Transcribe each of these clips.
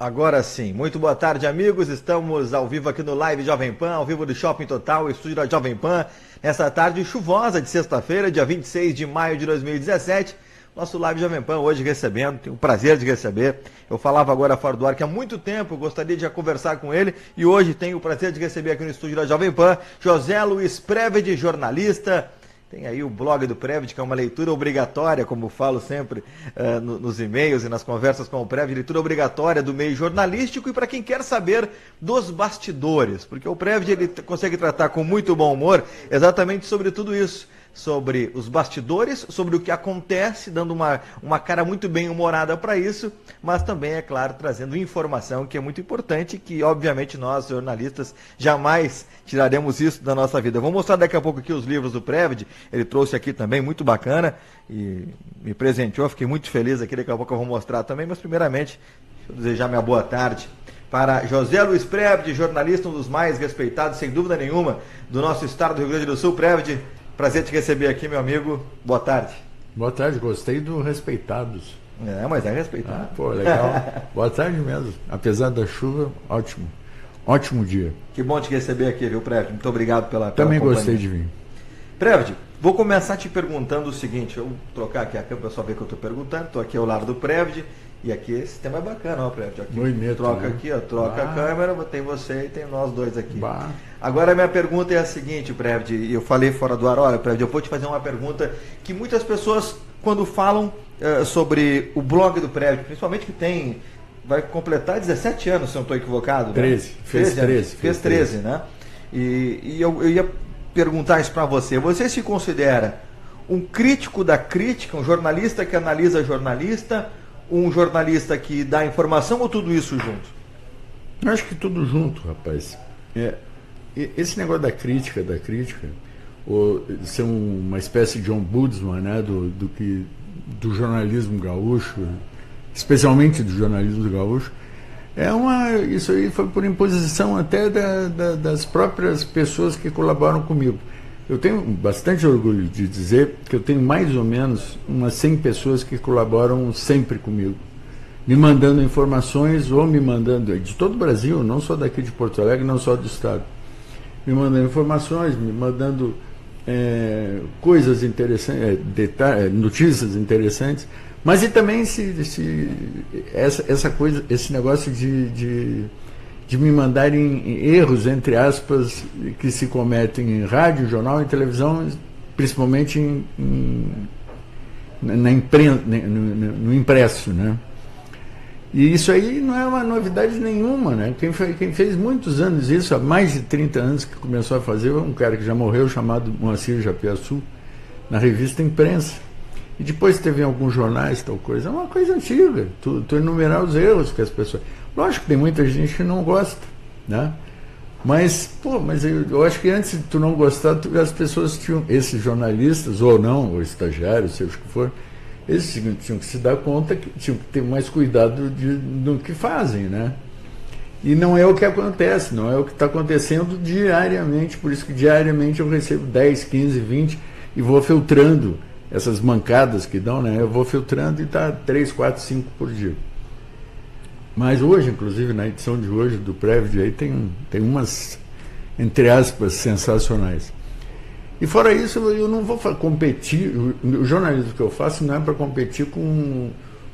Agora sim, muito boa tarde, amigos. Estamos ao vivo aqui no Live Jovem Pan, ao vivo do Shopping Total, estúdio da Jovem Pan, nessa tarde chuvosa de sexta-feira, dia 26 de maio de 2017. Nosso Live Jovem Pan hoje recebendo, tenho o prazer de receber. Eu falava agora fora do ar que há muito tempo eu gostaria de conversar com ele e hoje tenho o prazer de receber aqui no estúdio da Jovem Pan José Luiz Prévidi, jornalista. Tem aí o blog do Prévidi, que é uma leitura obrigatória, como falo sempre nos e-mails e nas conversas com o Prévidi, leitura obrigatória do meio jornalístico e para quem quer saber dos bastidores, porque o Prévidi ele consegue tratar com muito bom humor exatamente sobre tudo isso, sobre os bastidores, sobre o que acontece, dando uma cara muito bem humorada para isso, mas também, é claro, trazendo informação que é muito importante, que obviamente nós, jornalistas, jamais tiraremos isso da nossa vida. Eu vou mostrar daqui a pouco aqui os livros do Prévidi, ele trouxe aqui também, muito bacana, e me presenteou, fiquei muito feliz aqui, daqui a pouco eu vou mostrar também, mas primeiramente, deixa eu desejar minha boa tarde para José Luiz Prévidi, jornalista, um dos mais respeitados, sem dúvida nenhuma, do nosso estado do Rio Grande do Sul. Prévidi, prazer te receber aqui, meu amigo. Boa tarde. Boa tarde, gostei do respeitados. É, mas é respeitado. Pô, legal. Boa tarde mesmo. Apesar da chuva, ótimo. Ótimo dia. Que bom te receber aqui, viu, Prévidi? Muito obrigado pela Também companhia. Gostei de vir. Prévidi, vou começar te perguntando o seguinte, eu vou trocar aqui a câmera para só ver o que eu estou perguntando. Estou aqui ao lado do Prévidi. E aqui esse sistema é bacana, ó, Prévidi. Aqui, troca, né? Aqui, ó, troca a câmera, tem você e tem nós dois aqui. Bah. Agora a minha pergunta é a seguinte, Prévidi, eu falei fora do ar, olha, Prévidi, eu vou te fazer uma pergunta que muitas pessoas, quando falam sobre o blog do Prévidi, principalmente que vai completar 17 anos, se eu não estou equivocado. 13, né? Fez 13, né? E eu ia perguntar isso para você. Você se considera um crítico da crítica, um jornalista que analisa jornalista, um jornalista que dá informação ou tudo isso junto? Eu acho que tudo junto, rapaz. Esse negócio da crítica, ou ser uma espécie de ombudsman, né, do jornalismo gaúcho, especialmente do jornalismo gaúcho, isso aí foi por imposição até das próprias pessoas que colaboram comigo. Eu tenho bastante orgulho de dizer que eu tenho mais ou menos umas 100 pessoas que colaboram sempre comigo, me mandando informações ou me mandando, de todo o Brasil, não só daqui de Porto Alegre, não só do estado, me mandando informações, me mandando coisas interessantes, notícias interessantes, mas e também essa coisa, esse negócio de me mandarem erros, entre aspas, que se cometem em rádio, jornal e televisão, principalmente no impresso, né? E isso aí não é uma novidade nenhuma, né? Quem fez muitos anos isso, há mais de 30 anos que começou a fazer, um cara que já morreu, chamado Moacir Japiaçu, na revista Imprensa. E depois teve em alguns jornais, tal coisa. É uma coisa antiga, tu enumerar os erros que as pessoas... Lógico que tem muita gente que não gosta, né? Mas eu acho que antes de tu não gostar, as pessoas tinham, esses jornalistas, ou não, ou estagiários, seja o que for, eles tinham que se dar conta que tinham que ter mais cuidado no que fazem, né? E não é o que acontece, não é o que está acontecendo diariamente, por isso que diariamente eu recebo 10, 15, 20 e vou filtrando essas mancadas que dão, né? Eu vou filtrando e está 3, 4, 5 por dia. Mas hoje, inclusive, na edição de hoje do Prévidi, aí tem umas, entre aspas, sensacionais. E fora isso, eu não vou competir, o jornalismo que eu faço não é para competir com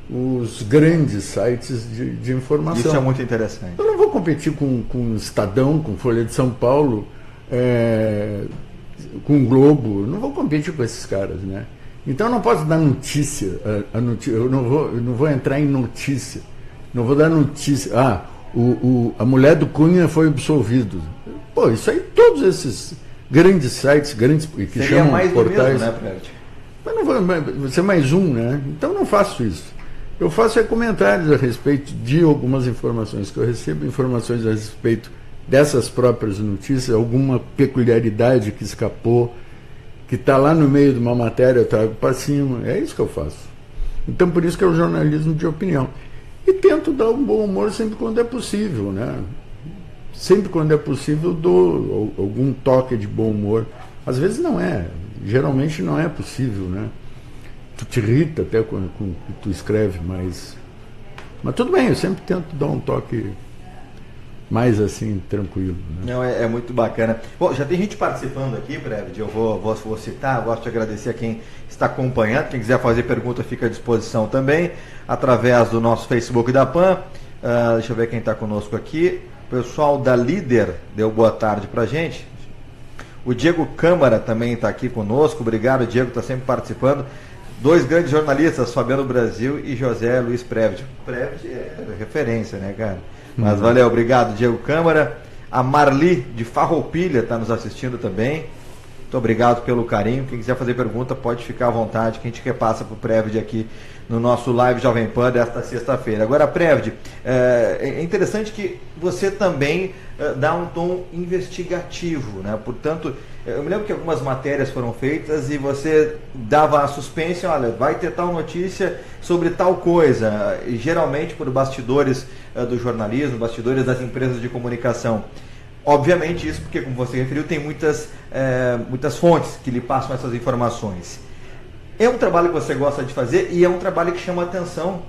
os grandes sites de informação. Isso é muito interessante. Eu não vou competir com o Estadão, com Folha de São Paulo, com o Globo, eu não vou competir com esses caras, né? Então eu não posso dar notícia, eu não vou entrar em notícia. Não vou dar notícia. A mulher do Cunha foi absolvido. Pô, isso aí, todos esses grandes sites, que seria chamam mais portais. Do mesmo, né, Prévidi? Mas não vou ser mais um, né? Então não faço isso. Eu faço comentários a respeito de algumas informações que eu recebo, informações a respeito dessas próprias notícias, alguma peculiaridade que escapou, que está lá no meio de uma matéria, eu trago para cima. É isso que eu faço. Então por isso que é o jornalismo de opinião. E tento dar um bom humor sempre quando é possível, né? Sempre quando é possível dou algum toque de bom humor. Às vezes não é, geralmente não é possível, né? Tu te irrita até com o que tu escreve, mas Mas tudo bem, eu sempre tento dar um toque mais assim, tranquilo. Né? Não, é muito bacana. Bom, já tem gente participando aqui, Prevd, eu vou citar, eu gosto de agradecer a quem está acompanhando, quem quiser fazer pergunta fica à disposição também, através do nosso Facebook da PAN. Deixa eu ver quem está conosco aqui. O pessoal da Líder deu boa tarde pra gente. O Diego Câmara também está aqui conosco, obrigado, Diego, está sempre participando. 2 grandes jornalistas, Fabiano Brasil e José Luiz Prevd. Prevd é referência, né, cara? Mas valeu, obrigado, Diego Câmara. A Marli de Farroupilha está nos assistindo também. Muito obrigado pelo carinho. Quem quiser fazer pergunta pode ficar à vontade, que a gente repassa para o Prevd aqui no nosso live Jovem Pan desta sexta-feira. Agora, Prevd, é interessante que você também dá um tom investigativo, né? Portanto, eu me lembro que algumas matérias foram feitas e você dava a suspense, olha, vai ter tal notícia sobre tal coisa, e geralmente por bastidores do jornalismo, bastidores das empresas de comunicação. Obviamente isso porque, como você referiu, tem muitas fontes que lhe passam essas informações. É um trabalho que você gosta de fazer e é um trabalho que chama atenção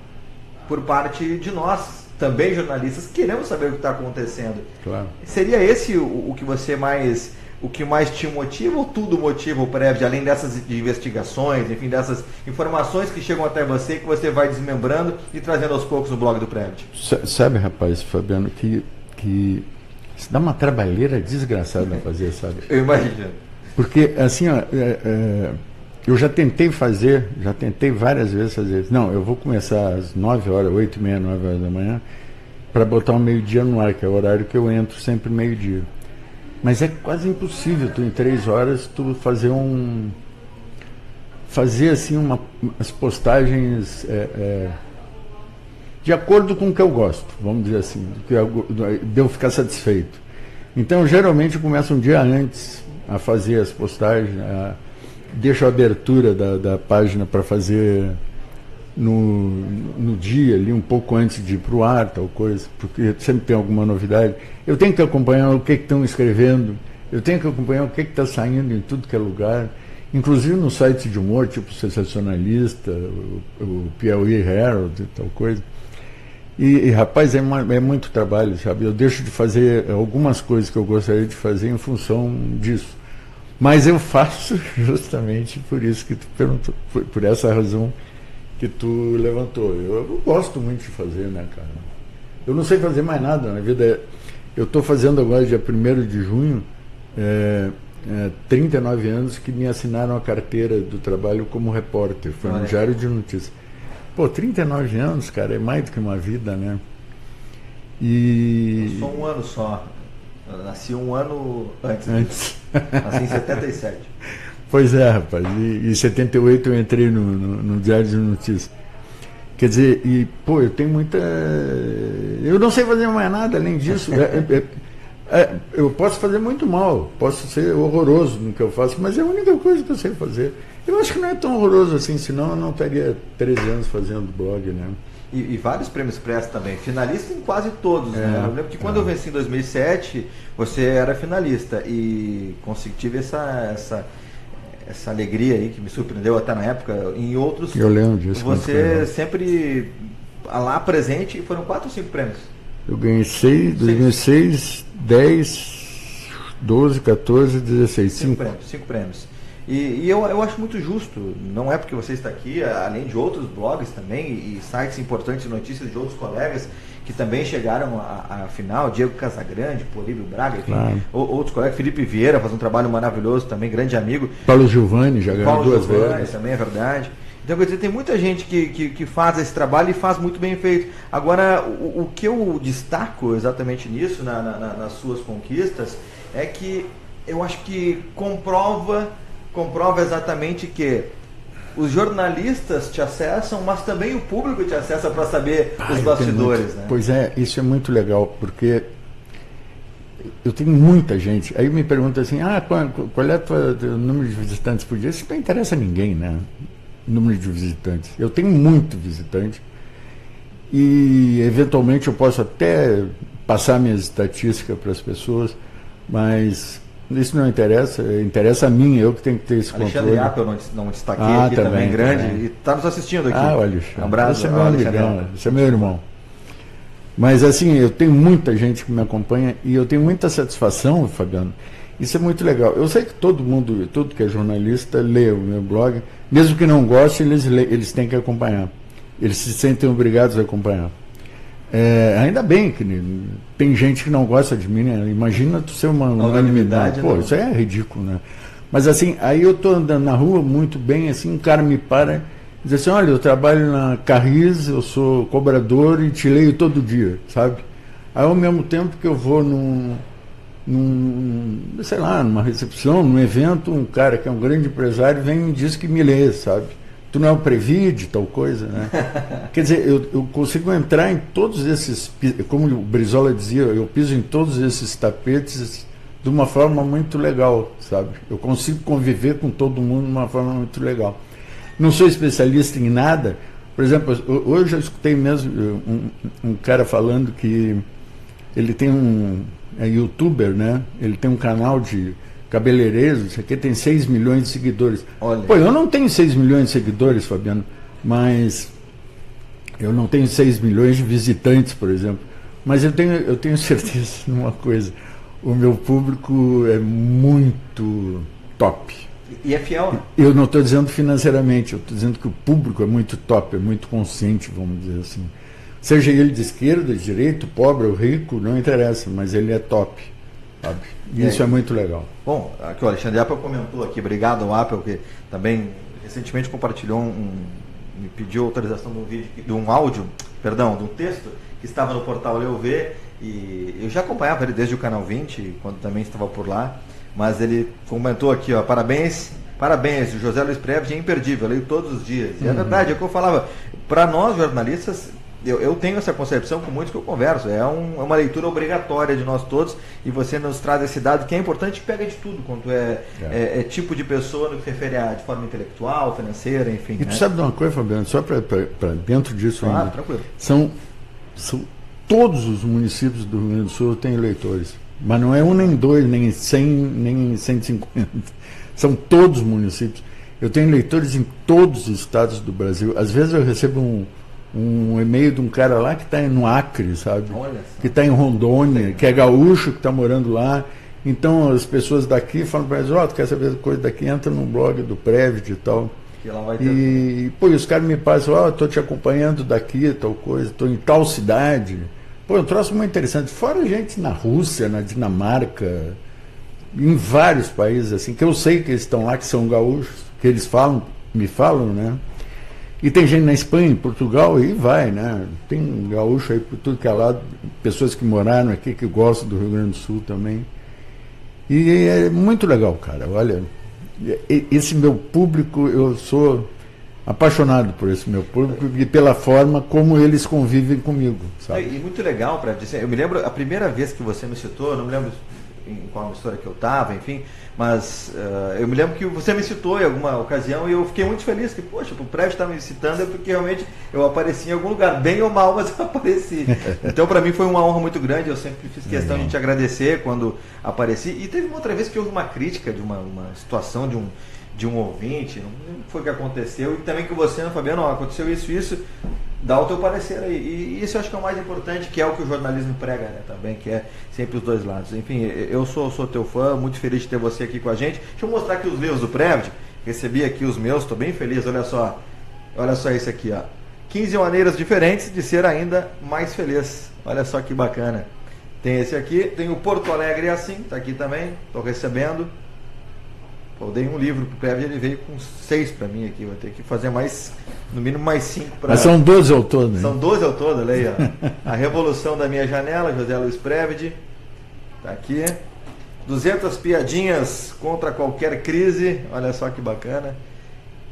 por parte de nós, também jornalistas, queremos saber o que está acontecendo. Claro. Seria esse o que você mais... O que mais te motiva ou tudo motiva o Prevd, além dessas investigações, enfim, dessas informações que chegam até você, que você vai desmembrando e trazendo aos poucos no blog do Prevd? Sabe, rapaz, Fabiano, que se dá uma trabalheira desgraçada fazer, sabe? Eu imagino. Porque, assim, ó, eu já tentei várias vezes fazer isso. Não, eu vou começar às 9 horas, 8h30, 9 horas da manhã, para botar o meio-dia no ar, que é o horário que eu entro sempre meio-dia. Mas é quase impossível tu em 3 horas tu fazer assim umas postagens de acordo com o que eu gosto, vamos dizer assim, de eu ficar satisfeito. Então geralmente eu começo um dia antes a fazer as postagens, deixo a abertura da página para fazer no dia ali, um pouco antes de ir para o ar, tal coisa, porque sempre tem alguma novidade. Eu tenho que acompanhar o que estão escrevendo, eu tenho que acompanhar o que está saindo em tudo que é lugar, inclusive no site de humor, tipo Sensacionalista, o Piauí Herald e tal coisa. E rapaz, é muito trabalho, sabe? Eu deixo de fazer algumas coisas que eu gostaria de fazer em função disso. Mas eu faço justamente por isso que tu perguntou, por essa razão que tu levantou. Eu gosto muito de fazer, né, cara? Eu não sei fazer mais nada na vida. Eu estou fazendo agora, dia 1º de junho, 39 anos que me assinaram a carteira do trabalho como repórter. Foi no Diário de Notícias. Pô, 39 anos, cara, é mais do que uma vida, né? Eu sou um ano só. Eu nasci um ano antes. Nasci em 77. Pois é, rapaz. E em 78 eu entrei no Diário de Notícias. Quer dizer, eu tenho muita... Eu não sei fazer mais nada além disso. Eu posso fazer muito mal, posso ser horroroso no que eu faço, mas é a única coisa que eu sei fazer. Eu acho que não é tão horroroso assim, senão eu não estaria 13 anos fazendo blog, né? E vários prêmios Press também, finalista em quase todos, né? Eu lembro que quando eu venci em 2007, você era finalista e tive essa alegria aí que me surpreendeu até na época. Em outros, eu lembro disso, você sempre lá presente, e foram 4 ou 5 prêmios? Eu ganhei 2006, 10, 12, 14, 16, 5 prêmios. E eu acho muito justo, não é porque você está aqui, além de outros blogs também e sites importantes de notícias de outros colegas que também chegaram à final, Diego Casagrande, Políbio Braga, enfim, claro. Outros colegas, Felipe Vieira faz um trabalho maravilhoso também, grande amigo. Paulo Giovanni já ganhou 2 vezes. Também é verdade. Então, quer dizer, tem muita gente que faz esse trabalho e faz muito bem feito. Agora, o que eu destaco exatamente nisso, nas suas conquistas, é que eu acho que comprova exatamente que os jornalistas te acessam, mas também o público te acessa para saber os bastidores, né? Pois é, isso é muito legal, porque eu tenho muita gente. Aí me pergunta assim, qual é o número de visitantes por dia? Isso não interessa a ninguém, né? O número de visitantes. Eu tenho muito visitante e eventualmente eu posso até passar minhas estatísticas para as pessoas, mas isso não interessa, interessa a mim, eu que tenho que ter esse controle. Alexandre Apple, não destaquei aqui também grande, e está nos assistindo aqui. Alexandre. Um abraço. Esse é meu amigão, esse é meu irmão. Mas assim, eu tenho muita gente que me acompanha e eu tenho muita satisfação, Fabiano. Isso é muito legal. Eu sei que todo mundo, todo que é jornalista, lê o meu blog, mesmo que não goste, eles têm que acompanhar. Eles se sentem obrigados a acompanhar. Ainda bem que tem gente que não gosta de mim, né? Imagina tu ser uma unanimidade. Pô, isso é ridículo, né? Mas assim, aí eu tô andando na rua muito bem, assim, um cara me para e diz assim, olha, eu trabalho na Carris, eu sou cobrador e te leio todo dia, sabe? Aí ao mesmo tempo que eu vou sei lá, numa recepção, num evento, um cara que é um grande empresário vem e me diz que me lê, sabe? Tu não é o Previde, tal coisa, né? Quer dizer, eu consigo entrar em todos esses, como o Brizola dizia, eu piso em todos esses tapetes de uma forma muito legal, sabe? Eu consigo conviver com todo mundo de uma forma muito legal. Não sou especialista em nada. Por exemplo, hoje eu escutei mesmo um cara falando que ele tem é youtuber, né? Ele tem um canal de cabeleireiros, isso aqui tem 6 milhões de seguidores. Olha. Pô, eu não tenho 6 milhões de seguidores, Fabiano, mas eu não tenho 6 milhões de visitantes, por exemplo. Mas eu tenho certeza de uma coisa, o meu público é muito top. E é fiel, né? Eu não estou dizendo financeiramente, eu estou dizendo que o público é muito top, é muito consciente, vamos dizer assim. Seja ele de esquerda, de direita, pobre ou rico, não interessa, mas ele é top, sabe? E isso é muito legal. Bom, aqui o Alexandre Apple comentou aqui, obrigado ao Apple, que também recentemente compartilhou me pediu autorização de um vídeo, de um texto que estava no portal Leu Ver, e eu já acompanhava ele desde o Canal 20, quando também estava por lá, mas ele comentou aqui, ó, parabéns, o José Luiz Previde é imperdível, eu leio todos os dias. E é verdade, é o que eu falava, para nós jornalistas, eu tenho essa concepção com muitos que eu converso, é uma leitura obrigatória de nós todos, e você nos traz esse dado que é importante, pega de tudo, quanto é tipo de pessoa no que se refere a de forma intelectual, financeira, enfim. E tu sabe de uma coisa, Fabiano, só para dentro disso ainda, tranquilo. São todos os municípios do Rio Grande do Sul têm eleitores, mas não é um nem dois, nem 100, nem 150, são todos os municípios. Eu tenho eleitores em todos os estados do Brasil. Às vezes eu recebo um e-mail de um cara lá que está no Acre, sabe? Que está em Rondônia, que é gaúcho, que está morando lá. Então as pessoas daqui falam para eles, tu quer saber coisa daqui? Entra no blog do Previde e tal. Que lá vai ter e os caras me passam, estou te acompanhando daqui, tal coisa, estou em tal cidade. Pô, um troço muito interessante. Fora gente na Rússia, na Dinamarca, em vários países, assim, que eu sei que eles estão lá, que são gaúchos, que eles me falam, né? E tem gente na Espanha, em Portugal, e vai, né? Tem gaúcho aí por tudo que é lado, pessoas que moraram aqui, que gostam do Rio Grande do Sul também. E é muito legal, cara. Olha, esse meu público, eu sou apaixonado por esse meu público e pela forma como eles convivem comigo, sabe? E muito legal, para dizer, eu me lembro, a primeira vez que você me citou, não me lembro em qual emissora que eu estava, enfim, mas eu me lembro que você me citou em alguma ocasião e eu fiquei muito feliz, que, poxa, o Previde está me citando é porque realmente eu apareci em algum lugar, bem ou mal, mas eu apareci. Então, para mim foi uma honra muito grande, eu sempre fiz questão de te agradecer quando apareci. E teve uma outra vez que houve uma crítica de uma situação de um ouvinte, não foi o que aconteceu, e também que você, Fabiano, aconteceu isso, dá o teu parecer aí. E isso eu acho que é o mais importante, que é o que o jornalismo prega, né, também, que é sempre os dois lados. Enfim, eu sou teu fã, muito feliz de ter você aqui com a gente. Deixa eu mostrar aqui os livros do Previde, recebi aqui os meus, estou bem feliz, olha só esse aqui, ó. 15 maneiras diferentes de ser ainda mais feliz. Olha só que bacana. Tem esse aqui, tem o Porto Alegre assim, tá aqui também, estou recebendo. Eu dei um livro pro Previde, ele veio com 6 para mim aqui. Vou ter que fazer no mínimo mais 5 para. Mas são 12 ao todo, né? São 12 ao todo, olha aí, ó. A Revolução da Minha Janela, José Luiz Previde. Tá aqui. 200 piadinhas contra qualquer crise. Olha só que bacana.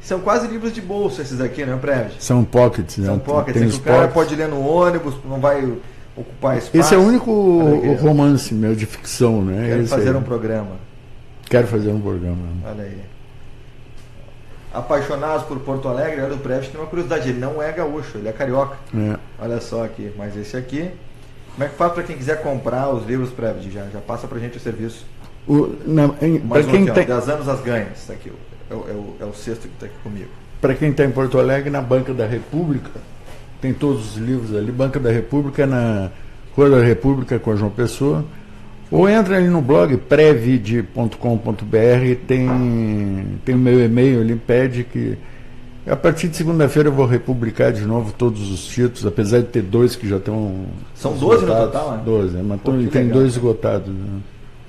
São quase livros de bolsa esses aqui, né, Previde? São pockets, né? São pockets, que o cara pode ler no ônibus, não vai ocupar espaço. Esse é o único romance meu de ficção, né? Quero fazer um programa. Quero fazer um programa. Olha aí. Apaixonados por Porto Alegre, o Previde tem uma curiosidade, ele não é gaúcho, ele é carioca. Olha só aqui, mas esse aqui, como é que faz para quem quiser comprar os livros Previde? Já passa pra gente o serviço. Para quem tem 10 anos as ganhas, tá aqui, é o sexto que está aqui comigo. Para quem está em Porto Alegre, na Banca da República, tem todos os livros ali. Banca da República, na Rua da República, com a João Pessoa. Ou entra ali no blog previd.com.br, tem o meu e-mail ali, pede que... A partir de segunda-feira eu vou republicar de novo todos os títulos, apesar de ter 2 que já estão... São 12 no total, né? 12, mas tem 2 esgotados. Né?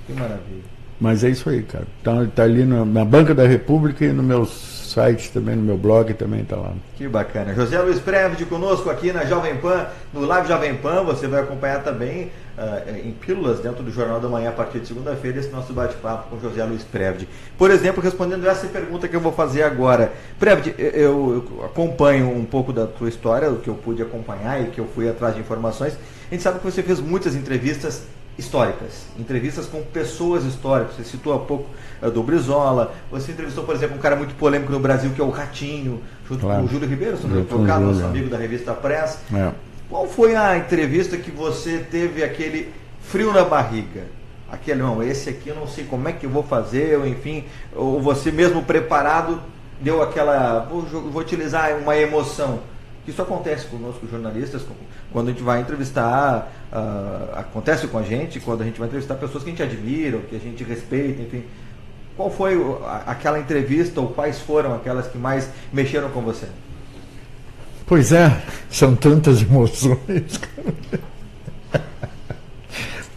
Que maravilha. Mas é isso aí, cara. Tá ali na Banca da República e no meu site também, no meu blog também está lá. Que bacana. José Luiz Prévidi conosco aqui na Jovem Pan, no Live Jovem Pan. Você vai acompanhar também em pílulas dentro do Jornal da Manhã a partir de segunda-feira esse nosso bate-papo com José Luiz Prévidi. Por exemplo, respondendo essa pergunta que eu vou fazer agora. Prévidi, eu acompanho um pouco da tua história, o que eu pude acompanhar e que eu fui atrás de informações. A gente sabe que você fez muitas entrevistas históricas, entrevistas com pessoas históricas. Você citou há pouco do Brizola, você entrevistou, por exemplo, um cara muito polêmico no Brasil, que é o Ratinho, junto com o Júlio Ribeiro, nosso amigo da revista Press. Qual foi a entrevista que você teve aquele frio na barriga? Aquele, não, esse aqui eu não sei como é que eu vou fazer, ou enfim, ou você mesmo preparado, deu aquela, vou utilizar uma emoção. Isso acontece conosco, jornalistas, quando a gente vai entrevistar, acontece com a gente, quando a gente vai entrevistar pessoas que a gente admira, ou que a gente respeita, enfim. Qual foi aquela entrevista, ou quais foram aquelas que mais mexeram com você? Pois é, são tantas emoções.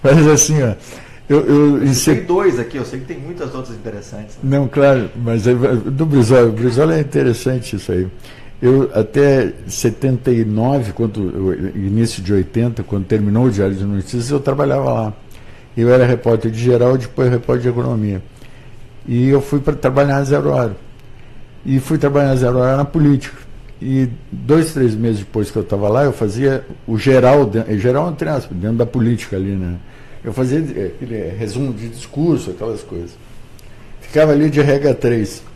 Mas assim, ó, eu tem 2 aqui, eu sei que tem muitas outras interessantes. Não, claro, mas do Brizola, o Brizola é interessante isso aí. Eu até 79, início de 80, quando terminou o Diário de Notícias, eu trabalhava lá. Eu era repórter de geral, depois repórter de economia. E eu fui para trabalhar na Zero Hora. E fui trabalhar na Zero Hora na política. E 2, 3 meses depois que eu estava lá, eu fazia o geral entre aspas, dentro da política ali, né? Eu fazia aquele resumo de discurso, aquelas coisas. Ficava ali de regra 3.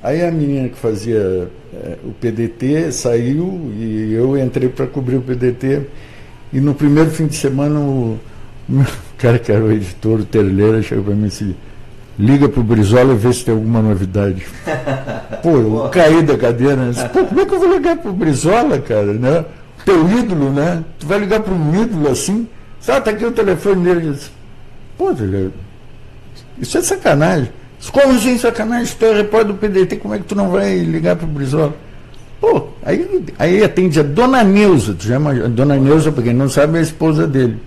Aí a menina que fazia o PDT saiu e eu entrei para cobrir o PDT. E no primeiro fim de semana o cara que era o editor, o Terleira, chegou para mim e disse: liga pro Brizola e vê se tem alguma novidade. Pô, eu caí da cadeira, né? Disse, pô, como é que eu vou ligar pro Brizola, cara, né? Teu ídolo, né? Tu vai ligar pro um ídolo assim? Tá aqui o telefone dele. Disse, pô, isso é sacanagem. Como assim, sacanagem? Tu é repórter do PDT, como é que tu não vai ligar pro Brizola? Pô, aí atende a Dona Neuza, tu já imagina, a Dona Neuza, pra quem não sabe, é a esposa dele.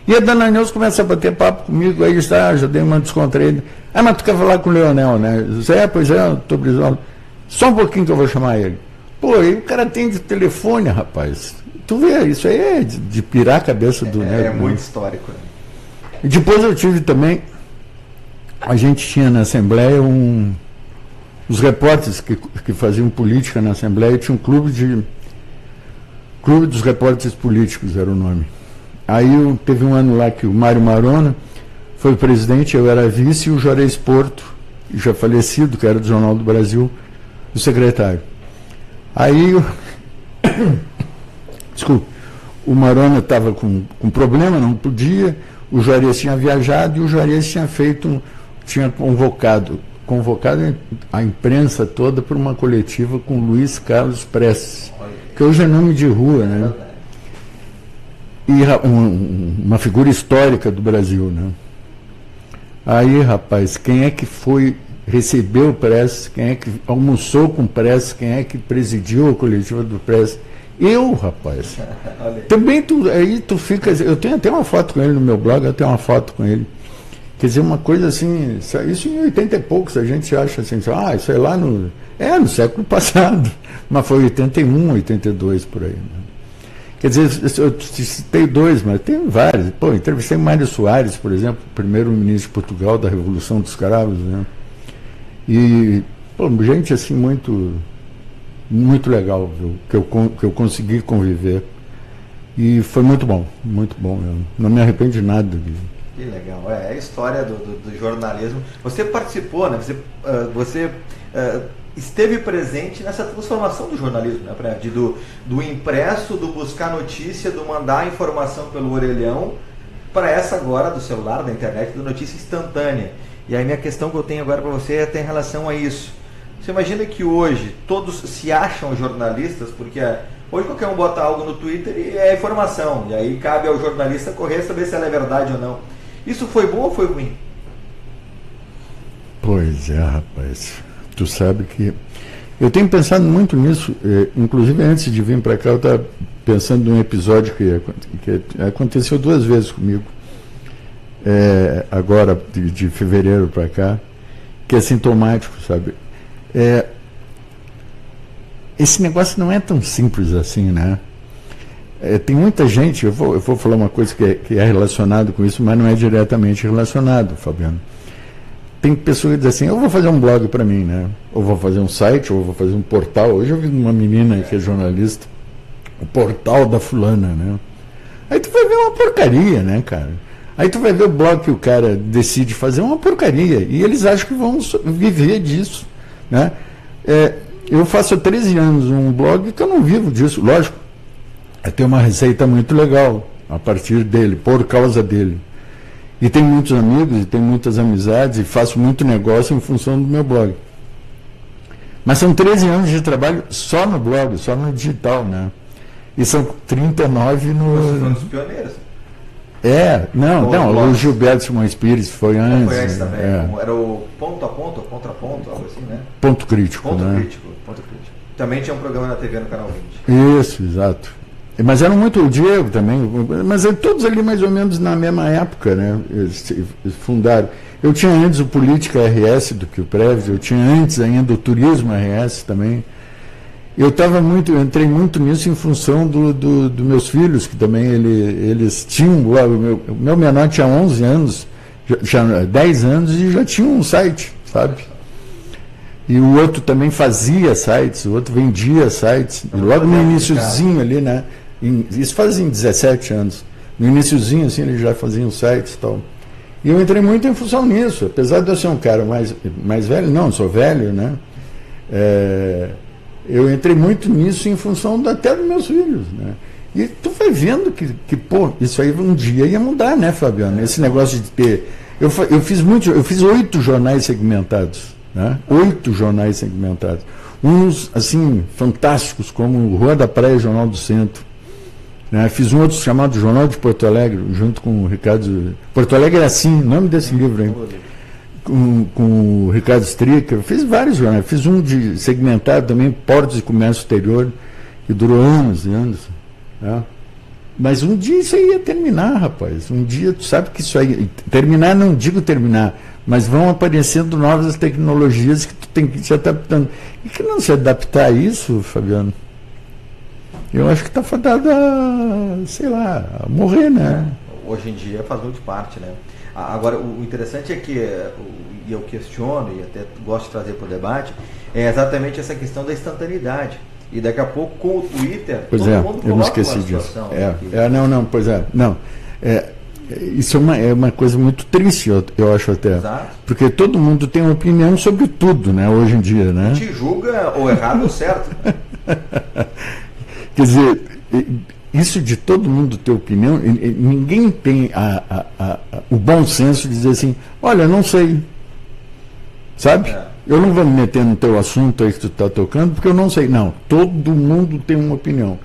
E a Dona Neuza começa a bater papo comigo, aí está, já dei uma descontraída. Ah, mas tu quer falar com o Leonel, né? Pois é, tô Brizola. Só um pouquinho que eu vou chamar ele. Pô, aí o cara atende o telefone, rapaz. Tu vê, isso aí é de pirar a cabeça do nego. É muito histórico. Né? E depois eu tive também, a gente tinha na Assembleia os repórteres que faziam política na Assembleia, tinha um Clube dos Repórteres Políticos, era o nome. Aí teve um ano lá que o Mário Marona foi o presidente, eu era vice, e o Juarez Porto, já falecido, que era do Jornal do Brasil, o secretário. Aí, desculpa, o Marona estava com problema, não podia, o Juarez tinha viajado e o Juarez tinha convocado a imprensa toda para uma coletiva com Luiz Carlos Prestes, que hoje é nome de rua, né? E uma figura histórica do Brasil, né? Aí, rapaz, quem é que recebeu o Prestes, quem é que almoçou com o Prestes, quem é que presidiu a coletiva do Prestes? Eu, rapaz. Também tu fica... Eu tenho até uma foto com ele no meu blog, eu tenho uma foto com ele. Quer dizer, uma coisa assim, isso em 80 e poucos, a gente acha assim, isso é lá no século passado, mas foi 81, 82 por aí, né? Quer dizer, eu te citei 2, mas tem vários. Pô, entrevistei Mário Soares, por exemplo, primeiro-ministro de Portugal da Revolução dos Cravos, né? E, pô, gente assim muito, muito legal, viu? Que eu consegui conviver. E foi muito bom mesmo. Não me arrependo de nada. Que legal, é a história do jornalismo. Você participou, né? Você esteve presente nessa transformação do jornalismo, né, do impresso, do buscar notícia, do mandar a informação pelo orelhão, para essa agora do celular, da internet, da notícia instantânea. E aí minha questão que eu tenho agora para você é até em relação a isso. Você imagina que hoje todos se acham jornalistas, porque hoje qualquer um bota algo no Twitter e é informação, e aí cabe ao jornalista correr saber se ela é verdade ou não. Isso foi bom ou foi ruim? Pois é, rapaz. Tu sabe que... Eu tenho pensado muito nisso, inclusive antes de vir para cá eu estava pensando num episódio que aconteceu 2 vezes comigo, agora de fevereiro para cá, que é sintomático, sabe? Esse negócio não é tão simples assim, né? Tem muita gente, eu vou falar uma coisa que é relacionado com isso, mas não é diretamente relacionado, Fabiano. Tem pessoas que dizem assim, eu vou fazer um blog para mim, né? Ou vou fazer um site, ou vou fazer um portal. Hoje eu vi uma menina que é jornalista, o portal da fulana, né? Aí tu vai ver uma porcaria, né, cara? Aí tu vai ver o blog que o cara decide fazer, uma porcaria. E eles acham que vão viver disso, né? Eu faço há 13 anos um blog que eu não vivo disso. Lógico, eu tenho uma receita muito legal a partir dele, por causa dele. E tenho muitos amigos, e tenho muitas amizades, e faço muito negócio em função do meu blog. Mas são 13 anos de trabalho só no blog, só no digital, né? E são 39 no... Você foi um dos pioneiros. O Gilberto Simões Pires foi antes. Foi antes também. Era o ponto a ponto, contraponto, algo assim, né? Ponto crítico. Ponto crítico. Também tinha um programa na TV no Canal 20. Isso, exato. Mas eram muito o Diego também, mas todos ali mais ou menos na mesma época, né? Eles fundaram. Eu tinha antes o Política RS do que o Preves, eu tinha antes ainda o Turismo RS também. Eu entrei muito nisso em função dos meus filhos, que também eles tinham, o meu menor tinha 11 anos, já 10 anos e já tinha um site, sabe? E o outro também fazia sites, o outro vendia sites. E logo no iniciozinho ali, né? Isso fazem 17 anos. No iniciozinho, assim, eles já faziam sites e tal. E eu entrei muito em função nisso. Apesar de eu ser um cara mais velho, não, eu sou velho, né? Eu entrei muito nisso em função até dos meus filhos, né? E tu vai vendo que pô, isso aí um dia ia mudar, né, Fabiano? Esse negócio de ter... Eu fiz 8 jornais segmentados, né? 8 jornais segmentados. Uns, assim, fantásticos, como o Rua da Praia, Jornal do Centro. Né? Fiz um outro chamado Jornal de Porto Alegre, junto com o Ricardo... Porto Alegre é assim, o nome desse livro aí. Com o Ricardo Stricker. Fiz vários jornais. Fiz um de segmentado também, Portos e Comércio Exterior, que durou anos e anos. Né? Mas um dia isso aí ia terminar, rapaz. Um dia tu sabe que isso aí... Terminar, não digo terminar, mas vão aparecendo novas tecnologias que tu tem que ir se adaptando. E que não se adaptar a isso, Fabiano, eu acho que está fadado a, sei lá, a morrer, né? Hoje em dia faz muito parte, né? Agora, o interessante é que, e eu questiono, e até gosto de trazer para o debate, é exatamente essa questão da instantaneidade. E daqui a pouco, com o Twitter, pois todo mundo eu me coloca esqueci uma disso. situação. Isso é uma coisa muito triste, eu acho até. Exato. Porque todo mundo tem uma opinião sobre tudo, né, hoje em dia, né? Te julga ou errado ou certo. Quer dizer, isso de todo mundo ter opinião, ninguém tem o bom senso de dizer assim, olha, não sei. Sabe? Eu não vou me meter no teu assunto aí que tu está tocando, porque eu não sei. Não, todo mundo tem uma opinião.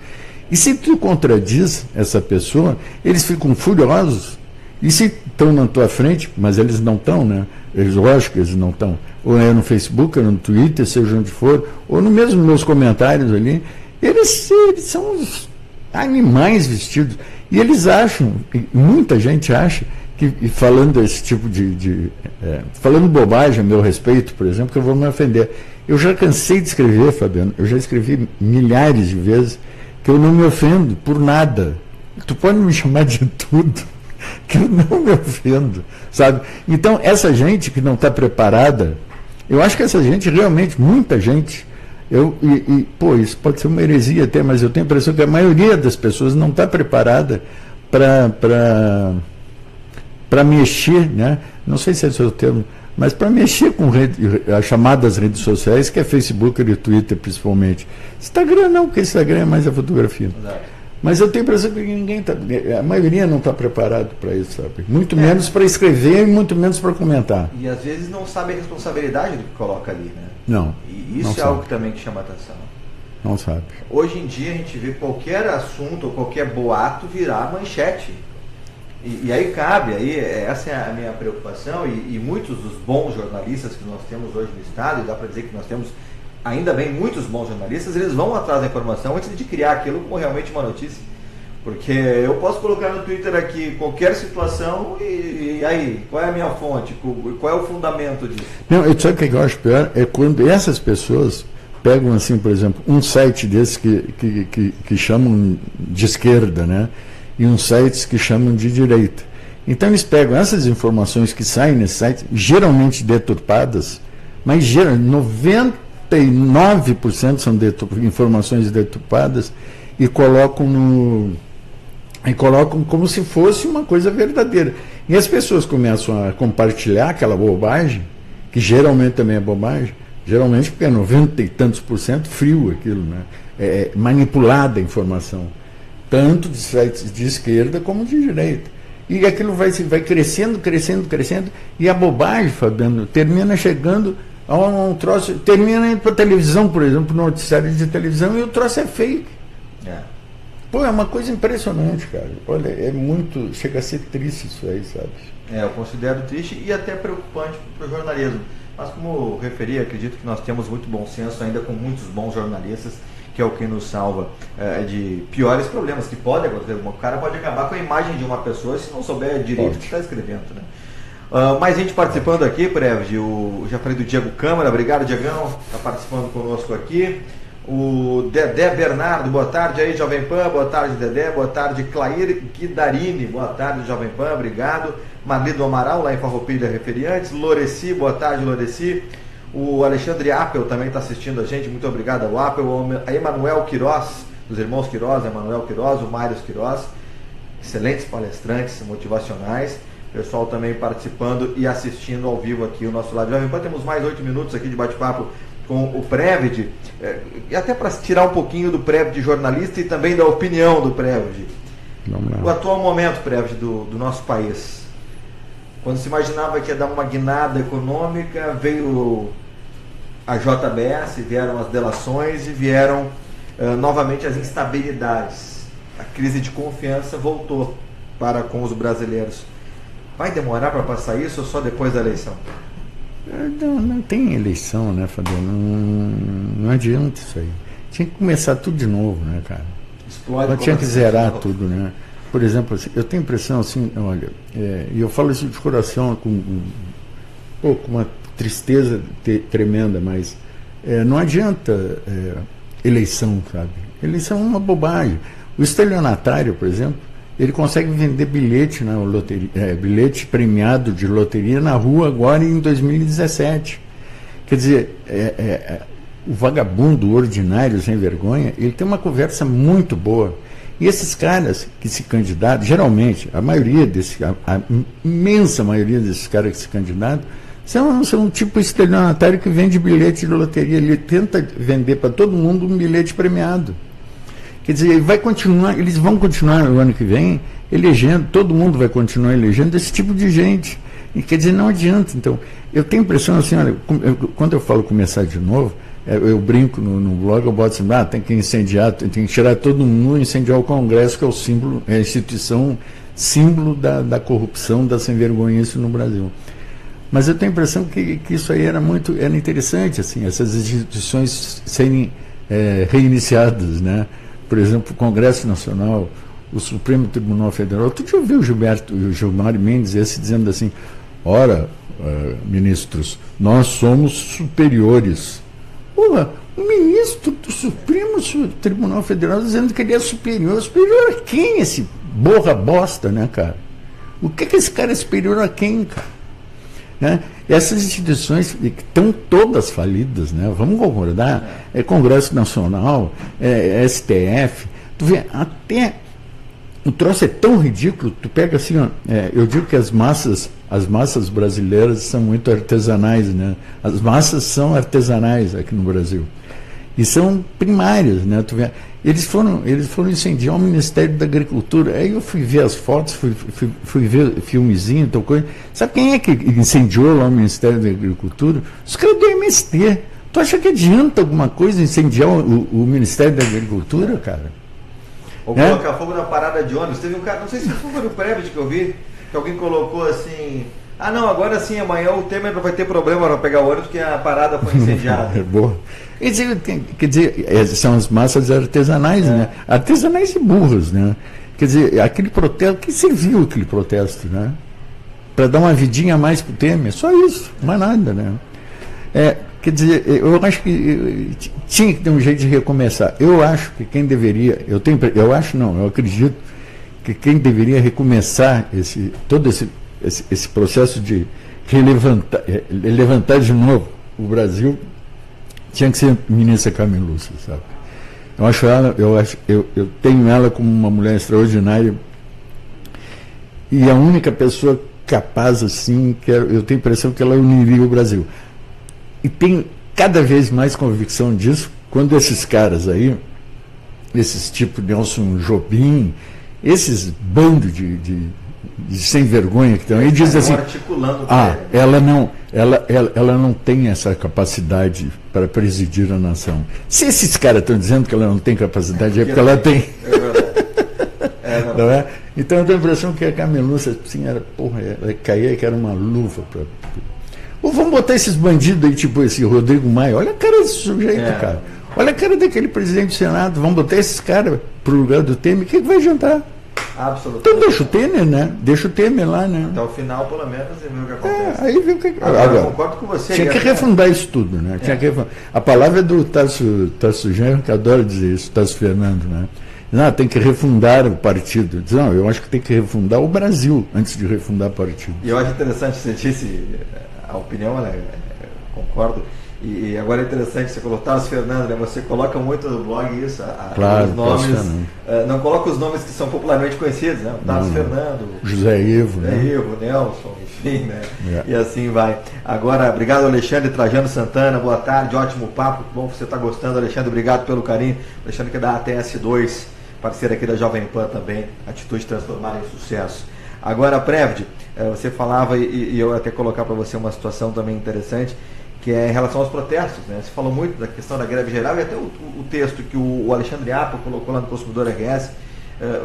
E se tu contradiz essa pessoa, eles ficam furiosos. E se estão na tua frente, mas eles não estão, né? Lógico que eles não estão. Ou é no Facebook, ou no Twitter, seja onde for, ou no mesmo nos meus comentários ali, eles são os animais vestidos. E eles acham, muita gente acha, que falando esse tipo falando bobagem a meu respeito, por exemplo, que eu vou me ofender. Eu já cansei de escrever, Fabiano, eu já escrevi milhares de vezes que eu não me ofendo por nada. Tu pode me chamar de tudo, que eu não me ofendo, sabe? Então, essa gente que não está preparada, eu acho que essa gente, realmente, muita gente, pô, isso pode ser uma heresia até, mas eu tenho a impressão que a maioria das pessoas não está preparada para mexer, né? Não sei se é o seu termo, mas para mexer com as chamadas redes sociais, que é Facebook e Twitter principalmente. Instagram não, porque Instagram é mais a fotografia. Mas eu tenho a impressão que a maioria não está preparado para isso, sabe? Muito menos para escrever e muito menos para comentar. E às vezes não sabe a responsabilidade do que coloca ali, né? Não. E isso não é algo sabe. que também chama atenção. Não sabe. Hoje em dia a gente vê qualquer assunto ou qualquer boato virar manchete. E aí cabe, essa é a minha preocupação, e muitos dos bons jornalistas que nós temos hoje no Estado, e dá para dizer que nós temos ainda bem muitos bons jornalistas, eles vão atrás da informação antes de criar aquilo como realmente uma notícia. Porque eu posso colocar no Twitter aqui qualquer situação e aí, qual é a minha fonte? Qual é o fundamento disso? Não, sabe o que eu acho pior? É quando essas pessoas pegam, assim, por exemplo, um site desse que chamam de esquerda, né? E uns sites que chamam de direita. Então eles pegam essas informações que saem nesse site, geralmente deturpadas, mas 99% são informações deturpadas e colocam como se fosse uma coisa verdadeira. E as pessoas começam a compartilhar aquela bobagem, que geralmente também é bobagem, geralmente porque é 90 e tantos por cento frio aquilo, né? É manipulada a informação, tanto de sites de esquerda como de direita. E aquilo vai crescendo, e a bobagem, Fabiano, termina chegando a um troço, termina indo para televisão, por exemplo, no noticiário de televisão, e o troço é fake. Pô, é uma coisa impressionante, cara. Olha, chega a ser triste isso aí, sabe? Eu considero triste e até preocupante para o jornalismo. Mas como referi, acredito que nós temos muito bom senso ainda com muitos bons jornalistas, que é o que nos salva de piores problemas que podem acontecer. O cara pode acabar com a imagem de uma pessoa se não souber direito o que está escrevendo, né? Mais gente participando aqui, Prevd, já falei do Diego Câmara, obrigado, Diegão, está participando conosco aqui. O Dedé Bernardo, boa tarde aí, Jovem Pan, boa tarde, Dedé, boa tarde, Clair Guidarini, boa tarde, Jovem Pan, obrigado. Marlido Amaral, lá em Farroupilha, referiantes. Loreci, boa tarde, Loreci. O Alexandre Appel também está assistindo a gente, muito obrigado ao Appel. A Emanuel Queiroz, dos irmãos Queiroz, Emanuel Queiroz, o Mário Queiroz, excelentes palestrantes motivacionais. Pessoal também participando e assistindo ao vivo aqui o nosso lado. Jovem Pan, temos mais 8 minutos aqui de bate-papo com o Prevd, e até para tirar um pouquinho do Prevd jornalista e também da opinião do Prevd. O atual momento, Prevd, do nosso país. Quando se imaginava que ia dar uma guinada econômica, veio a JBS, vieram as delações e vieram novamente as instabilidades. A crise de confiança voltou para com os brasileiros. Vai demorar para passar isso ou só depois da eleição? Não tem eleição, né, Fabiano? Não adianta isso aí. Tinha que começar tudo de novo, né, cara? Explode, tinha que zerar tudo, né? Por exemplo, assim, eu tenho a impressão assim, olha, e eu falo isso de coração com uma tristeza tremenda, mas não adianta eleição, sabe? Eleição é uma bobagem. O estelionatário, por exemplo, ele consegue vender bilhete na loteria, bilhete premiado de loteria na rua agora em 2017. Quer dizer, o vagabundo ordinário, sem vergonha, ele tem uma conversa muito boa. E esses caras que se candidatam, geralmente, a imensa maioria desses caras que se candidatam, são um tipo estelionatário que vende bilhete de loteria. Ele tenta vender para todo mundo um bilhete premiado. Quer dizer, eles vão continuar no ano que vem elegendo, todo mundo vai continuar elegendo esse tipo de gente. E quer dizer, não adianta. Então, eu tenho a impressão assim, olha, quando eu falo começar de novo, eu brinco no blog, eu boto assim, tem que incendiar, tem que tirar todo mundo e incendiar o Congresso, que é o símbolo, é a instituição símbolo da corrupção, da sem-vergonhice no Brasil. Mas eu tenho a impressão que isso aí era interessante, assim, essas instituições serem reiniciadas, né? Por exemplo, o Congresso Nacional, o Supremo Tribunal Federal. Tu já ouviu o Gilmar Mendes dizendo assim, ora, ministros, nós somos superiores. Pô, o ministro do Supremo Tribunal Federal dizendo que ele é superior. Superior a quem esse bosta, né, cara? O que esse cara é superior a quem, cara? Né? Essas instituições que estão todas falidas, né? Vamos concordar, Congresso Nacional, STF, tu vê, até o troço é tão ridículo, tu pega assim, eu digo que as massas brasileiras são muito artesanais, né? As massas são artesanais aqui no Brasil. E são primárias, né? Tu vê, Eles foram incendiar o Ministério da Agricultura. Aí eu fui ver as fotos, fui ver filmezinho, tal coisa. Sabe quem é que incendiou lá o Ministério da Agricultura? Os caras do MST. Tu acha que adianta alguma coisa incendiar o Ministério da Agricultura, cara? Ou colocar fogo na parada de ônibus. Teve um cara, não sei se foi no Prévio que eu vi, que alguém colocou assim... Ah, não, agora sim, amanhã o Temer não vai ter problema para pegar o ônibus porque a parada foi incendiada. É boa. Quer dizer, são as massas artesanais, né? Artesanais e burras, né? Quer dizer, aquele protesto, que serviu aquele protesto, né? Para dar uma vidinha a mais para o Temer, só isso, mais nada, né? Quer dizer, eu acho que tinha que ter um jeito de recomeçar. Eu acho que quem deveria, eu acredito que quem deveria recomeçar todo esse processo de levantar de novo o Brasil tinha que ser a ministra Carmen Lúcia, sabe? Eu tenho ela como uma mulher extraordinária e a única pessoa capaz assim, eu tenho a impressão que ela uniria o Brasil. E tenho cada vez mais convicção disso quando esses caras aí, esses tipo Nelson Jobim, esses bandos de sem vergonha que estão aí, diz assim, ela não tem essa capacidade para presidir a nação. Se esses caras estão dizendo que ela não tem capacidade, é porque ela tem. É verdade. Não é? Então eu tenho a impressão que a Carmen Lúcia assim, ela caía que era uma luva para... Ou vamos botar esses bandidos aí, tipo esse Rodrigo Maia, olha a cara desse sujeito, cara. Olha a cara daquele presidente do Senado, vamos botar esses caras pro lugar do Temer, o que vai adiantar? Absolutamente. Então deixa o Temer, né? Deixa o Temer lá, né? Até o final, pelo menos, e vê o que acontece. Aí vê o que... Agora, eu concordo com você. Tinha que refundar isso tudo, né? Tinha que a palavra é do Tasso Genro, que adora dizer isso, Tasso Fernando, né? Não, tem que refundar o partido. Diz, não, eu acho que tem que refundar o Brasil antes de refundar o partido. E eu acho interessante, você disse a opinião, né? Concordo. E agora é interessante, você colocou Tasso Fernando, né? Você coloca muito no blog isso, claro, os nomes, não coloca os nomes que são popularmente conhecidos, né? Tasso Fernando, José Ivo, Nelson, enfim, né? E assim vai. Agora, obrigado Alexandre Trajano Santana, boa tarde, ótimo papo, bom que você está gostando, Alexandre, obrigado pelo carinho. Alexandre que é da ATS2, parceiro aqui da Jovem Pan também, atitude transformada em sucesso. Agora, Prévide, você falava, e eu até colocar para você uma situação também interessante, que é em relação aos protestos, né? Você falou muito da questão da greve geral e até o texto que o Alexandre Apa colocou lá no Consumidor RS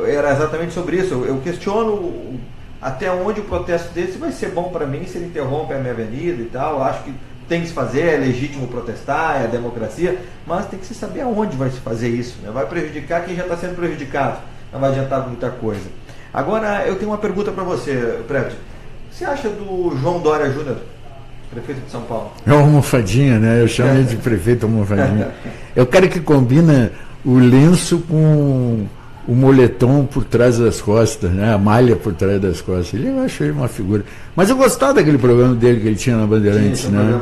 era exatamente sobre isso. Eu questiono até onde o protesto desse vai ser bom para mim se ele interrompe a minha avenida e tal. Eu acho que tem que se fazer, é legítimo protestar, é a democracia, mas tem que se saber aonde vai se fazer isso, né? Vai prejudicar quem já está sendo prejudicado, não vai adiantar muita coisa. Agora, eu tenho uma pergunta para você, Prévide. O que você acha do João Dória Júnior, prefeito de São Paulo? É uma almofadinha, né? Eu chamo ele de prefeito almofadinha. É o cara que combina o lenço com o moletom por trás das costas, né? A malha por trás das costas. Eu acho ele uma figura. Mas eu gostava daquele programa dele que ele tinha na Bandeirantes, né?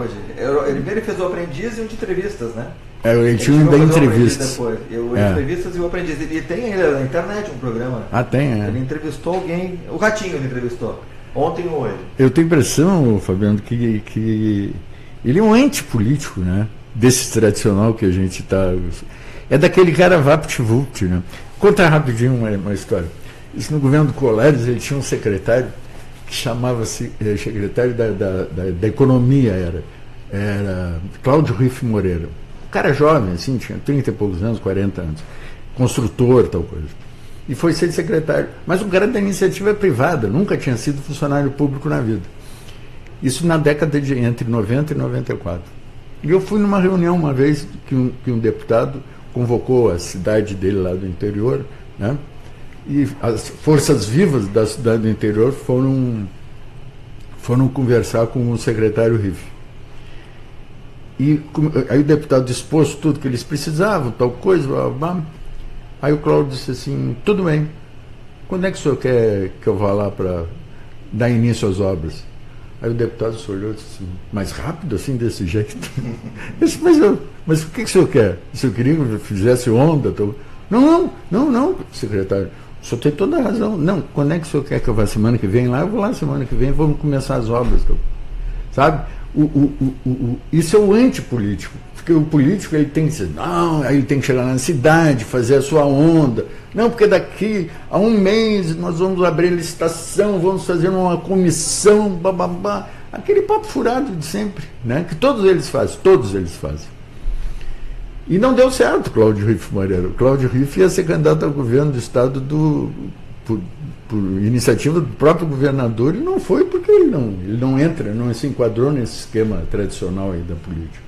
Ele fez o Aprendiz e um de entrevistas, né? Ele tinha um da entrevistas. Entrevistas e o Aprendiz. E tem ainda na internet um programa. Tem, Ele entrevistou alguém, o Ratinho ele entrevistou. Ontem ou hoje? Eu tenho a impressão, Fabiano, que ele é um antipolítico, né? Desse tradicional que a gente está... É daquele cara vapt-vupt, né? Conta rapidinho uma história. Isso no governo do Colares, ele tinha um secretário que chamava-se secretário da Economia, era Cláudio Riff Moreira. Um cara jovem, assim, tinha 30 e poucos anos, 40 anos. Construtor, tal coisa. E foi ser secretário. Mas um cara da iniciativa privada, nunca tinha sido funcionário público na vida. Isso na década de entre 90 e 94. E eu fui numa reunião uma vez que um deputado convocou a cidade dele lá do interior, né? E as forças vivas da cidade do interior foram conversar com o secretário Riff. E aí o deputado expôs tudo que eles precisavam, tal coisa, blá, blá, blá. Aí o Cláudio disse assim, tudo bem, quando é que o senhor quer que eu vá lá para dar início às obras? Aí o deputado se olhou e disse assim, mais rápido assim, desse jeito? Eu disse, mas o que o senhor quer? O senhor queria que eu fizesse onda? Não, secretário, o senhor tem toda a razão. Não, quando é que o senhor quer que eu vá semana que vem lá? Eu vou lá semana que vem, vamos começar as obras. Sabe? isso é o antipolítico. Porque o político ele tem que dizer, não, aí ele tem que chegar na cidade, fazer a sua onda. Não, porque daqui a um mês nós vamos abrir licitação, vamos fazer uma comissão, bababá. Aquele papo furado de sempre, né? Que todos eles fazem. E não deu certo, Cláudio Riff Moreira. O Cláudio Riff ia ser candidato ao governo do estado por iniciativa do próprio governador, e não foi porque ele não se enquadrou nesse esquema tradicional aí da política.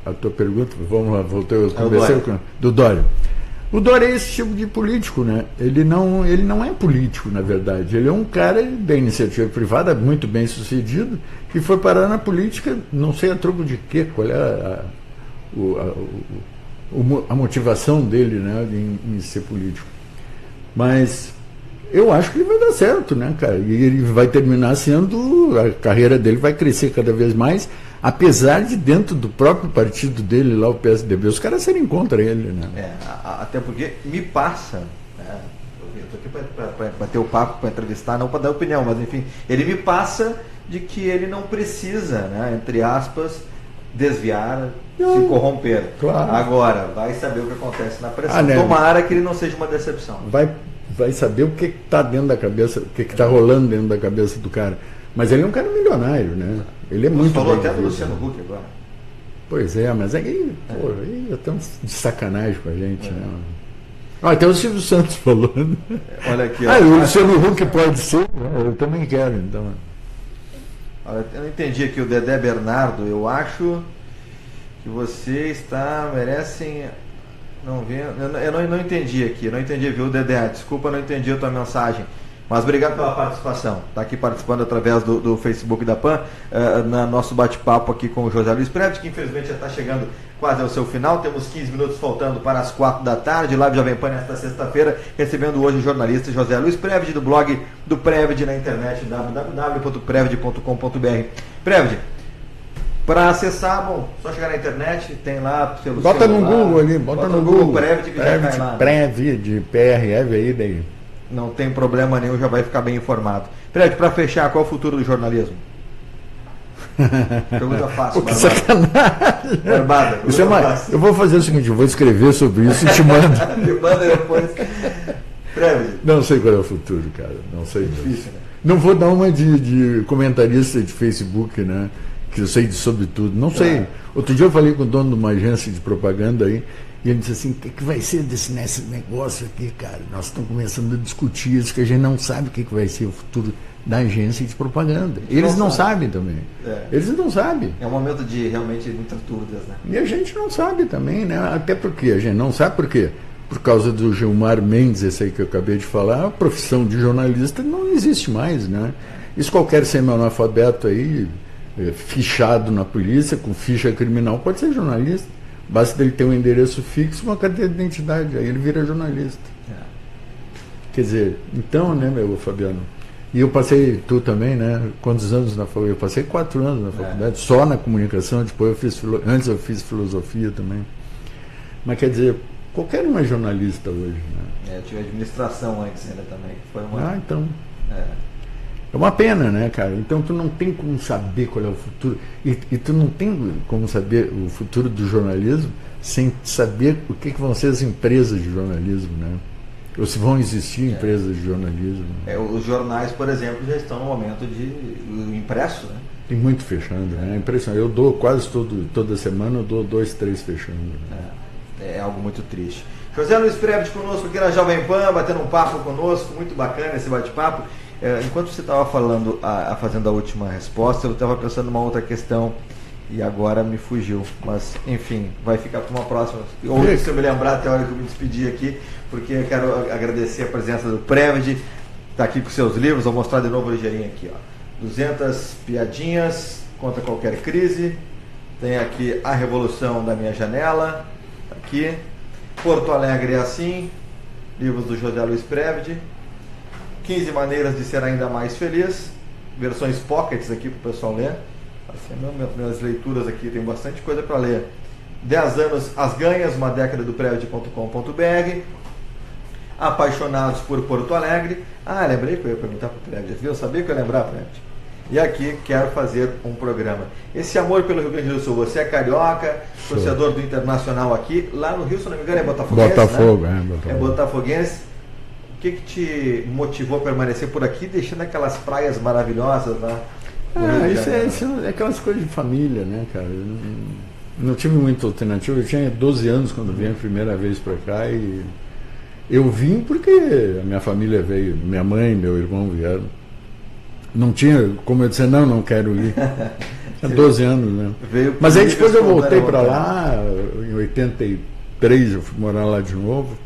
A tua pergunta, vamos lá, voltei, eu comecei do Dória. O Dória é esse tipo de político, né? Ele não é político, na verdade. Ele é um cara da iniciativa privada, muito bem sucedido, que foi parar na política, não sei a troco de quê, qual é a motivação dele, né, em ser político. Mas eu acho que ele vai dar certo, né, cara? E ele vai terminar sendo, a carreira dele vai crescer cada vez mais, apesar de dentro do próprio partido dele, lá o PSDB, os caras serem contra ele, né? Até porque me passa, né? Eu estou aqui para bater o papo, para entrevistar, não para dar opinião, mas enfim, ele me passa de que ele não precisa, né, entre aspas, desviar, se corromper. Claro. Agora, vai saber o que acontece na pressão. Né? Tomara que ele não seja uma decepção. Vai saber o que está dentro da cabeça, o que está rolando dentro da cabeça do cara. Mas ele é um cara milionário, né? Ele é muito falou bem até do Luciano Huck agora. Pois é, mas aí é tão de sacanagem com a gente, né? Até o Silvio Santos falou. Olha aqui. O Luciano Huck pode ser, né? Eu também quero, então. Olha, eu não entendi aqui o Dedé Bernardo. Eu acho que você merecem. Não vi. Eu não entendi aqui. Não entendi, viu, Dedé? Desculpa, não entendi a tua mensagem. Mas obrigado pela participação. Está aqui participando através do Facebook da PAN, no nosso bate-papo aqui com o José Luiz Preves, que infelizmente já está chegando quase ao seu final. Temos 15 minutos faltando para as 4 da tarde. Live Jovem Pan nesta sexta-feira, recebendo hoje o jornalista José Luiz Preves, do blog do Previd na internet, www.previd.com.br. Previd, para acessar, só chegar na internet, tem lá pelo bota celular, no Google ali, bota no Google. Previd, que já cai lá. Previd, PRV aí daí. Não tem problema nenhum, já vai ficar bem informado. Previd, para fechar, qual é o futuro do jornalismo? Pergunta fácil, que sacanagem. Barbada, eu vou fazer o seguinte, eu vou escrever sobre isso e te mando. Me manda depois. Previd. Não sei qual é o futuro, cara. Não sei. Difícil, né? Não vou dar uma de comentarista de Facebook, né? Que eu sei sobre tudo. Não sei. Outro dia eu falei com o dono de uma agência de propaganda aí, e ele disse assim, o que vai ser nesse negócio aqui, cara? Nós estamos começando a discutir isso, que a gente não sabe o que vai ser o futuro da agência de propaganda. Eles não sabem também. Eles não sabem. É um momento de realmente muitas dúvidas, né? E a gente não sabe também, né? Até porque a gente não sabe por quê. Por causa do Gilmar Mendes, esse aí que eu acabei de falar, a profissão de jornalista não existe mais, né? Isso qualquer semi-analfabeto aí, fichado na polícia, com ficha criminal, pode ser jornalista. Basta ele ter um endereço fixo, uma carteira de identidade, aí ele vira jornalista. Quer dizer, então, né, meu Fabiano? E eu passei, tu também, né? Quantos anos na faculdade? Eu passei 4 anos na faculdade, só na comunicação, depois antes eu fiz filosofia também. Mas quer dizer, qualquer um é jornalista hoje, né? Eu tive administração antes ainda também. Foi uma... então. É uma pena, né, cara? Então tu não tem como saber qual é o futuro. E tu não tem como saber o futuro do jornalismo sem saber o que vão ser as empresas de jornalismo, né? Ou se vão existir empresas de jornalismo. Os jornais, por exemplo, já estão no momento de impresso, né? Tem muito fechando, né? É impressionante. Eu dou quase toda semana, eu dou 2, 3 fechando. Né? É algo muito triste. José Luiz Preves conosco aqui na Jovem Pan, batendo um papo conosco, muito bacana esse bate-papo. Enquanto você estava falando, fazendo a última resposta, eu estava pensando numa outra questão e agora me fugiu. Mas, enfim, vai ficar para uma próxima. Ou se eu me lembrar até a hora que eu me despedir aqui, porque eu quero agradecer a presença do Previd, está aqui com seus livros, vou mostrar de novo ligeirinho aqui. 200 piadinhas contra qualquer crise. Tem aqui A Revolução da Minha Janela, aqui. Porto Alegre é assim, livros do José Luiz Previd. 15 maneiras de ser ainda mais feliz, versões pockets aqui para o pessoal ler. Assim, minhas leituras aqui tem bastante coisa para ler. 10 anos, as ganhas, uma década do Previd.com.br. apaixonados por Porto Alegre. Ah, lembrei que eu ia perguntar para o Preves, viu? Eu sabia que eu ia lembrar, Preves. E aqui quero fazer um programa. Esse amor pelo Rio Grande do Sul, você é carioca, torcedor do Internacional aqui, lá no Rio, se não me engano, é botafoguense, Botafogo, né? Botafogo. É botafoguense. O que te motivou a permanecer por aqui, deixando aquelas praias maravilhosas lá? Isso é aquelas coisas de família, né, cara? Eu não tive muita alternativa. Eu tinha 12 anos quando vim a primeira vez para cá e eu vim porque a minha família veio, minha mãe e meu irmão vieram. Não tinha como eu dizer, não quero ir. Tinha 12 anos, né? Mas aí depois eu voltei para lá, em 83 eu fui morar lá de novo.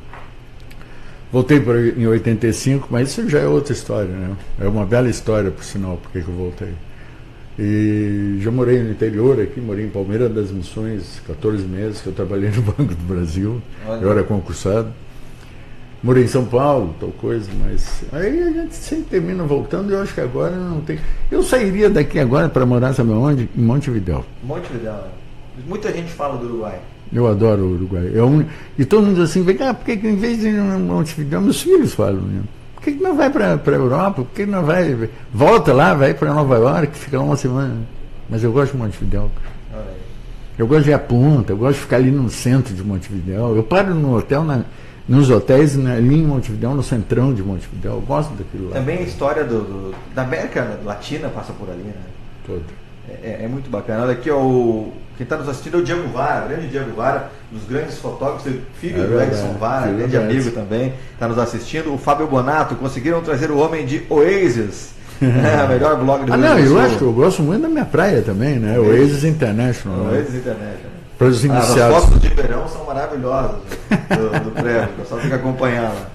Voltei em 85, mas isso já é outra história, né? É uma bela história, por sinal, porque que eu voltei. E já morei no interior aqui, morei em Palmeiras das Missões, 14 meses, que eu trabalhei no Banco do Brasil. Olha. Eu era concursado. Morei em São Paulo, tal coisa, mas aí a gente sempre termina voltando e eu acho que agora não tem. Eu sairia daqui agora para morar, sabe onde? Em Montevidéu. Montevidéu. Muita gente fala do Uruguai. Eu adoro o Uruguai. E todo mundo diz assim, vem cá, por que em vez de ir em Montevidéu, meus filhos falam, né? Por que não vai para a Europa? Por que não vai? Volta lá, vai para Nova York, fica lá uma semana. Mas eu gosto de Montevidéu. Eu gosto de ir à Punta, eu gosto de ficar ali no centro de Montevidéu. Eu paro no hotel, nos hotéis ali em Montevidéu, no centrão de Montevidéu. Eu gosto daquilo lá. Também a história da América Latina passa por ali, né? Todo. É muito bacana. Olha aqui, quem está nos assistindo é o Diego Vara, o grande Diego Vara, dos grandes fotógrafos, filho do Edson Vara, grande amigo também, está nos assistindo. O Fábio Bonato, conseguiram trazer o homem de Oasis, a melhor blog do Rio Grande do Sul. Eu acho que eu gosto muito da minha praia também, né? Oasis International. Oasis International. Para os iniciados. As fotos de verão são maravilhosas do prédio, o pessoal tem que acompanhar lá.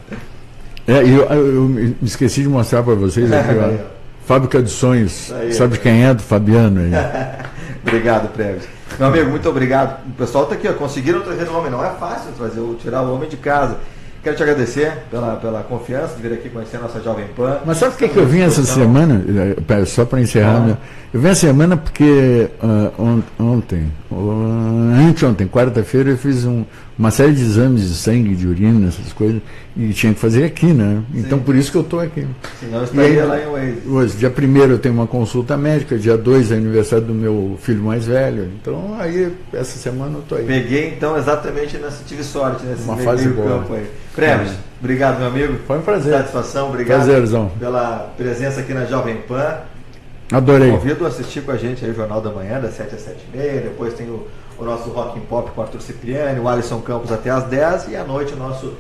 Eu me esqueci de mostrar para vocês aqui, ó. Fábrica de Sonhos. Aí, sabe quem é? Do Fabiano aí. Obrigado, Preves. Meu amigo, muito obrigado. O pessoal está aqui, ó, conseguiram trazer o homem. Não é fácil tirar o homem de casa. Quero te agradecer pela confiança de vir aqui conhecer a nossa Jovem Pan. Mas sabe por que eu vim essa semana? Só para encerrar. Eu vim essa semana porque anteontem, quarta-feira, eu fiz uma série de exames de sangue, de urina, essas coisas, e tinha que fazer aqui, né? Então por isso que eu estou aqui. Senão eu estaria lá em Oasis. Hoje, dia 1º eu tenho uma consulta médica, dia 2 é aniversário do meu filho mais velho. Então aí, essa semana eu estou aí. Peguei então exatamente tive sorte nesse meio campo aí. Preves, obrigado, meu amigo. Foi um prazer. Satisfação, obrigado Prazerzão. Pela presença aqui na Jovem Pan. Adorei. Convido a assistir com a gente aí o Jornal da Manhã, das 7 às 7h30. Depois tem o nosso Rock and Pop com o Arthur Cipriani, o Alisson Campos até às 10 e à noite o nosso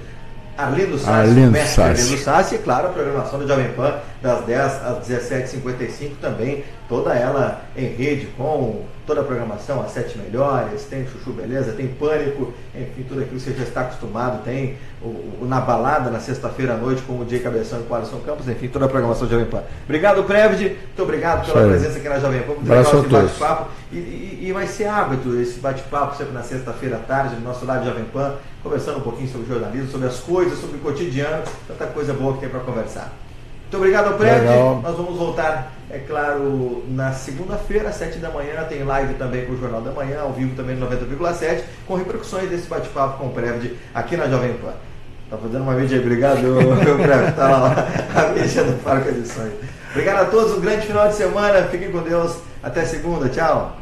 Arlindo Sassi, e claro, a programação da Jovem Pan das 10 às 17h55 também, toda ela em rede com toda a programação, as 7 melhores, tem Chuchu Beleza, tem Pânico, enfim, tudo aquilo que você já está acostumado, tem o Na Balada na sexta-feira à noite com o Jay Cabeção e com o Alisson Campos, enfim, toda a programação da Jovem Pan. Obrigado, Prevd, muito obrigado pela presença aqui na Jovem Pan, muito legal esse bate-papo, e vai ser hábito esse bate-papo sempre na sexta-feira à tarde, no nosso lado de Jovem Pan, conversando um pouquinho sobre jornalismo, sobre as coisas, sobre o cotidiano, tanta coisa boa que tem para conversar. Muito obrigado ao Prevd, nós vamos voltar, é claro, na segunda-feira, às 7 da manhã, tem live também com o Jornal da Manhã, ao vivo também no 90,7, com repercussões desse bate-papo com o Prevd aqui na Jovem Pan. Tá fazendo uma mídia aí, obrigado, meu Prevd, tá lá a mídia do Parque Edições. Obrigado a todos, um grande final de semana, fiquem com Deus, até segunda, tchau.